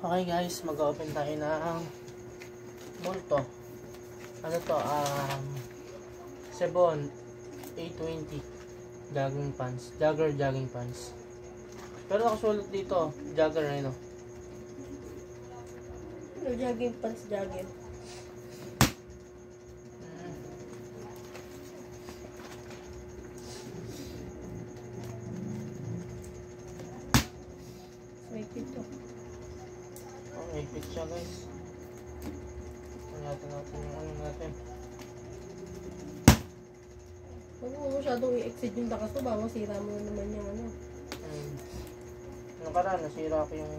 Okay guys, mag-open tayo ng multo. Ano to? Sebon 820 jogging pants. Jogger jogging pants. Pero nakasulat dito, jogger na yun. Jogging pants, jogger. May pito. Okay, fit siya guys. Tingnan natin yung ano natin. Huwag mo masyadong i-exceed yung takas mo, ba masira mo naman yung ano. Nakaraan, nasira ko yung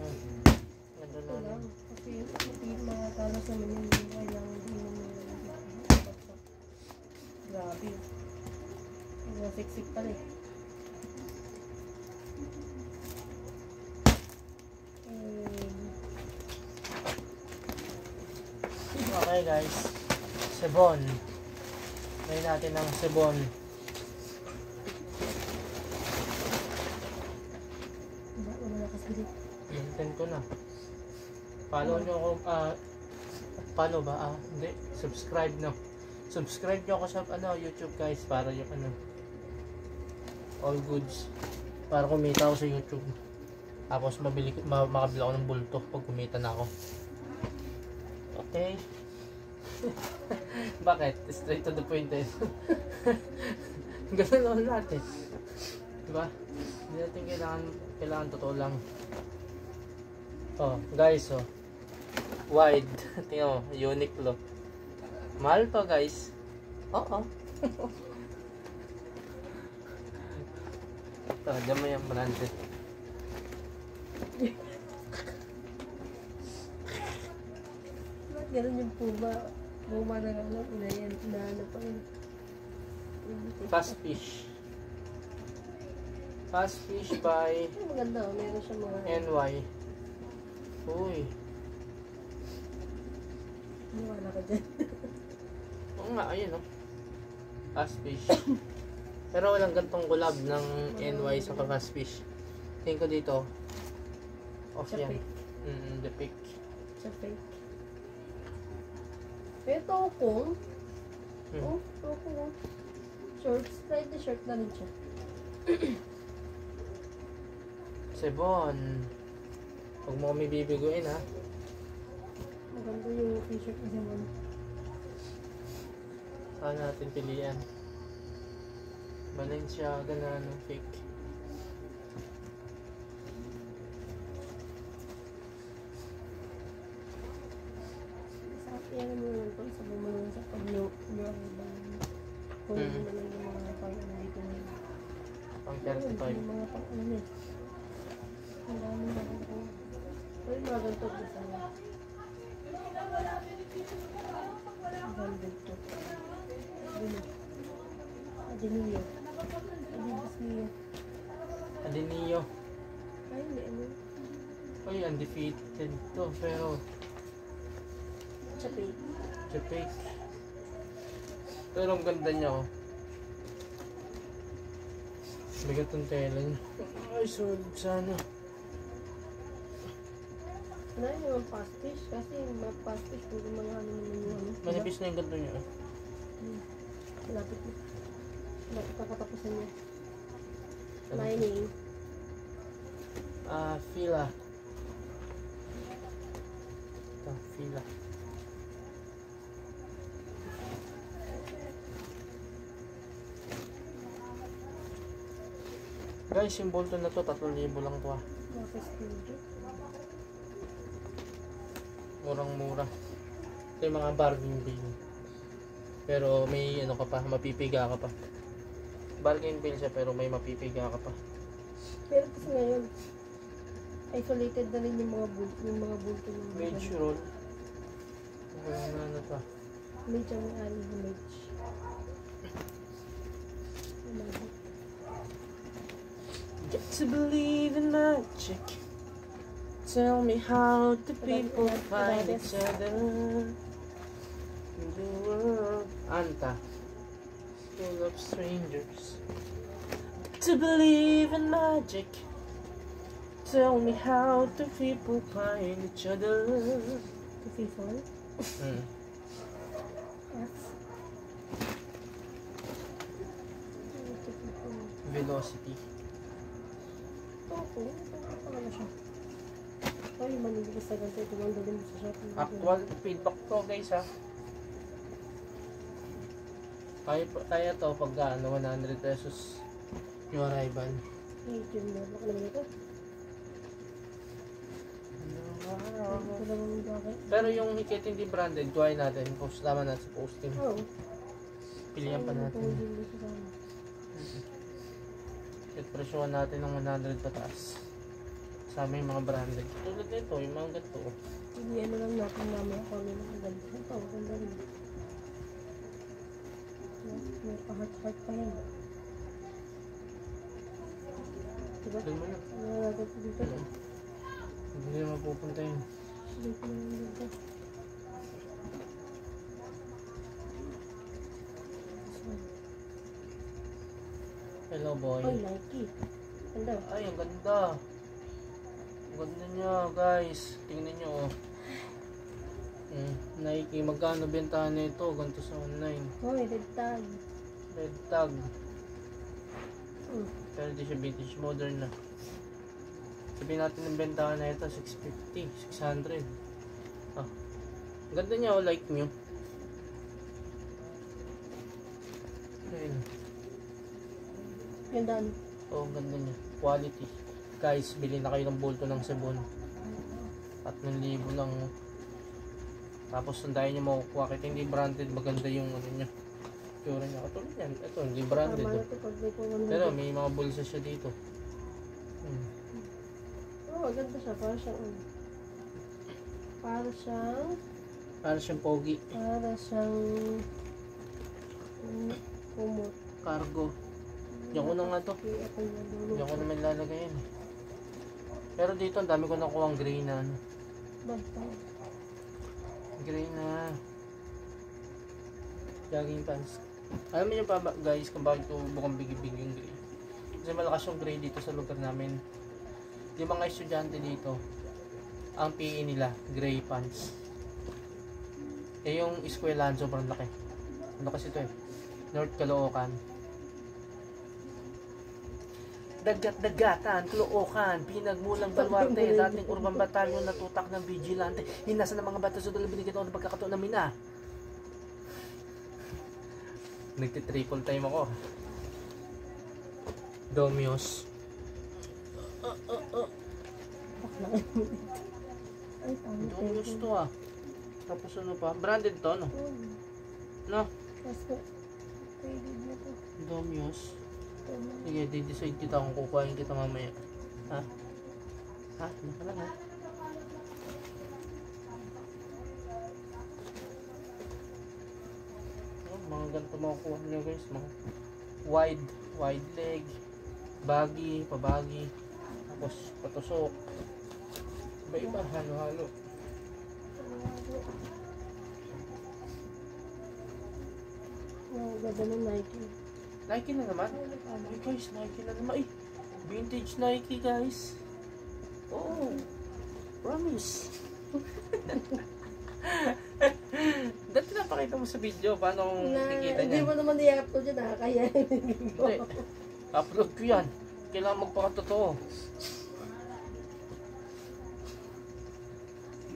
Ito lang, kasi mga talas naman yung kailangan din naman grabe. Siksik pala eh. Okay guys, Sebon. May natin ng Sebon. Wala na kasbilit. Maintain ko na. Follow nyo ako, follow ba? Hindi, subscribe no. Subscribe nyo ako sa YouTube guys, para yung all goods. Para kumita ako sa YouTube. Tapos makabili ako ng bulto pag kumita na ako. Okay. Bakit? Straight to the point eh. Ganun naman natin. Diba? Hindi natin kailangan totoo lang. Oh, guys, oh. Wide. Tingnan mo, Uniqlo. Mahal to, guys. Oo. Ito, dyan mo yung branded. Ba't gano'n yung puma? Puma na lang lang, inaano pa yun. Fast Fish. Fast Fish by maganda, meron siya mga NY. Uy. wala ka dyan. Oo nga, ayun oh. Fast Fish. Pero walang gantong collab ng NY sa Fast Fish. Tingin ko dito. Off yan. The pick. Sa fake. Ito ko. Oh, ito ko. Shorts. Try the shirt na rin siya. Sebon. Huwag mo kami bibiguin ha. Maganda yung t-shirt ni Simon. Saan natin pilihan? Balenciaga na fake. Yan mo lang ito, sabi mo lang sa pag-look kung hindi mo lang yung mga pang-ano dito na Pang 35. yung mga pang-ano eh. Ang dami na ito. Pero yung mga ganito ko sana. Ang ganda ito. Dino. Adenio. Adidas Neo. Adenio. Ay, hindi ano. Ay, undefeated to. Pero Chapik. Chapik. Pero ang ganda niya oh. Bigat ang tela niya. Ay, solid sana. Ano yung pastish? Kasi yung mga pastish, puro mga ano naman yung ano. Manipis na yung ganito niya oh. Malapit na. Malapit na katapusan niya. Lining. Fila. Ito, Fila. Guys, yung bolto na to, 3,000 lang to ah. Murang-mura. Ito yung mga bargain bin. Pero may ano ka pa, mapipiga ka pa. Bargain bin siya pero may mapipiga ka pa. Pero kasi ngayon, isolated na rin yung mga bulto. Beige roll. Ano to? Beige ang may-ari ng beige. Get to believe in magic. Tell me how the people find each other in the world. Anta. Full of strangers. To believe in magic. To tell me how the people find each other. To people. Hmm. Yes. Velocity. Ako, ano siya? Ay, manibigis na ganito. Ito lang dalhin mo sa shopping. Actual feedback to guys ha. Kaya to pag ano, 100 pesos yung arrival. Ay, yun na. Baka naman ito. Ito lang ang jacket. Pero yung hikit hindi branded, try natin. Post naman natin sa posting. Oo. Pilihan pa natin. At presyohan natin ng 100 pataas. Kasama yung mga branded. Tulad nito, yung mga ganito. Hindi ano lang natin namin ako ano lang ang ganda. Ito, ganda rin. May pahat-hat pa yan. Diba? Doon mo na. Ano natin dito? Hindi na mapupunta yun. Dito na yung dito. Hello boy. Ay, Nike. Ganda. Ay, ang ganda. Ang ganda niya guys. Tingnan nyo oh. Nike, magkano bentahan nito? Ganito sa online. Hoy, red tag. Red tag. Pero di siya vintage, modern na. Sabihin natin ang bentahan na ito, 650, 600. Ah. Ang ganda niya oh, like nyo. Ayun. Ganda. Oh, ang ganda niya. Quality. Guys, bili na kayo ng bulto ng Sebon. 3,000 lang. Tapos sundayin nyo makukuha. Kahit hindi branded, maganda yung ano niya. Tsura niya. Katulad yan. Ito, hindi branded. Tama na Oh. ito pag may pumunta. Pero may mga bulsa siya dito. Oo, ganda siya. Para siyang Para siyang Para siyang pogi. Para siyang kumot. Cargo. Diyan ko na nga to. Diyan ko naman lalagay yan. Pero dito, ang dami ko nakuha ang gray na ano. Basta. Gray na jogging pants. Alam niyo pa ba, guys, kung bakit ko bukang bigibig yung gray? Kasi malakas yung gray dito sa lugar namin. Yung mga estudyante dito, ang PE nila, gray pants. Eh yung eskwelahan, sobrang laki. Ano kasi ito eh? North Caloocan. Dagat-dagatan, Caloocan, pinagmulang Baluarte, dating urban batalyon na tutak ng vigilante. Hinasa ng mga bata sa dalang binigyan ako ng pagkakataon na mina. Nagti-triple time ako. Domios. Ay, pangit. Domios to ah. Tapos ano pa? Branded to no? No? Basta. Pwede na to. Domios. Sige, di-decide kita kung kukuhain kita mamaya. Ha? Ha? Naka lang ha? Oh, mga ganito makukuha nyo guys. Mga wide leg, baggy, pabaggy, tapos patusok. Iba-iba, halo-halo. Wow, ganda ng Nike. Nike na naman. Ay guys, Nike na naman. Ay, vintage Nike guys. Oh, promise. Dati napakita mo sa video, paano kung nakikita Hindi niya? mo naman i-upload yun ha, kaya Hindi. Upload ko yan. Kailangan magpakatotoo.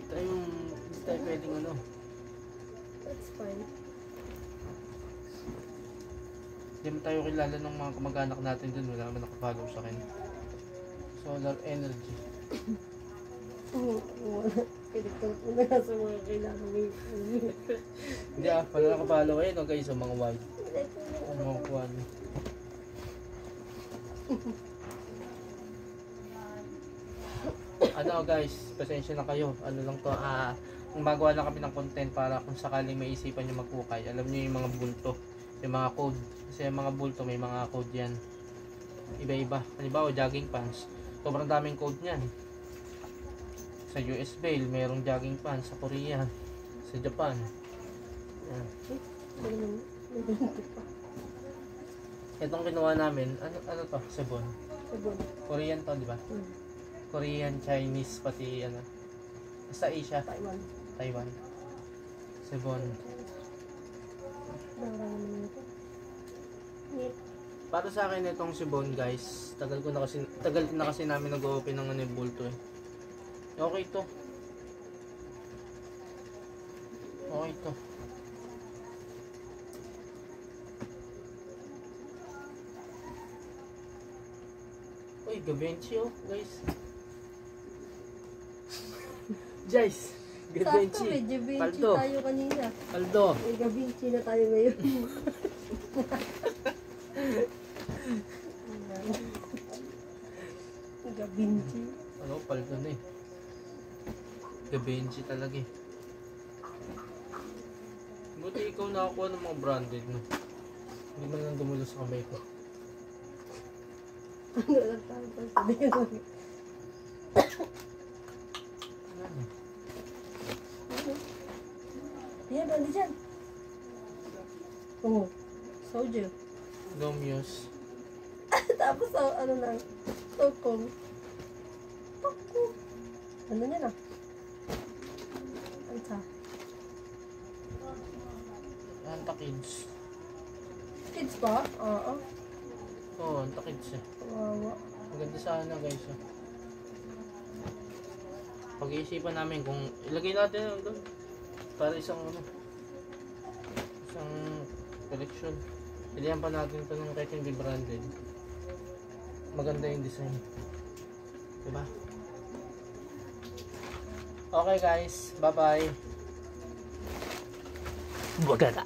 Hindi tayo pwedeng ano. That's fine. Hindi mo tayo kilala ng mga kamag-anak natin dun. Wala naman nakafollow sa akin. Solar energy. Pinagtang ko na sa mga kailangan mo yung Hindi wala nakafollow. Ayun o guys, ang mga white. Ang mga kuwan. Ano guys, pasensya na kayo. Ano lang to, magawa lang kami ng content para kung sakaling may isipan nyo magkukay. Alam nyo yung mga bulto, yung mga code. Kasi yung mga bulto, may mga code yan. Iba-iba. Halimbawa, jogging pants. Sobrang daming code niyan. Sa US Bail, mayroong jogging pants. Sa Korea, sa Japan. Yan. Itong kinuha namin, ano to? Sebon. Sabon. Korean to, di ba? Korean, Chinese, pati ano. Basta Asia, Taiwan. Taiwan. Sebon. Dara naman ito. Ngip. Para sa akin itong Sebon guys, tagal na kasi namin nag-open ng ano yung bulto eh. Okay to. Okay to. Uy, Gabenchi oh, guys. Guys, Sakto, Gabenchi. medyo Vinci Paldo. tayo kanina. Aldo. Medyo Vinci na tayo ngayon. Gavinci. Ano, paldo na eh. Gabenchi talaga eh. Buti ikaw nakakuha ng mga branded no. Hindi man lang dumulo sa kamay ko. Ano lang tayo pa sabihin mo. Ano? Yan, andi dyan. Oo. Soju. Gomios. Tapos, ano lang. Tokong. Tokong. Ano niya na? Ano sa? Anta Kids. Kids ba? Oo. Oo, Anta Kids eh. Kawawa. Maganda sana guys eh. Pag-iisipan namin kung ilagay natin ano doon. Para isang ano. Isang collection. Pilihan pa natin ito ng kahit hindi branded. Maganda yung design. Diba? Okay guys, bye bye. Bagara.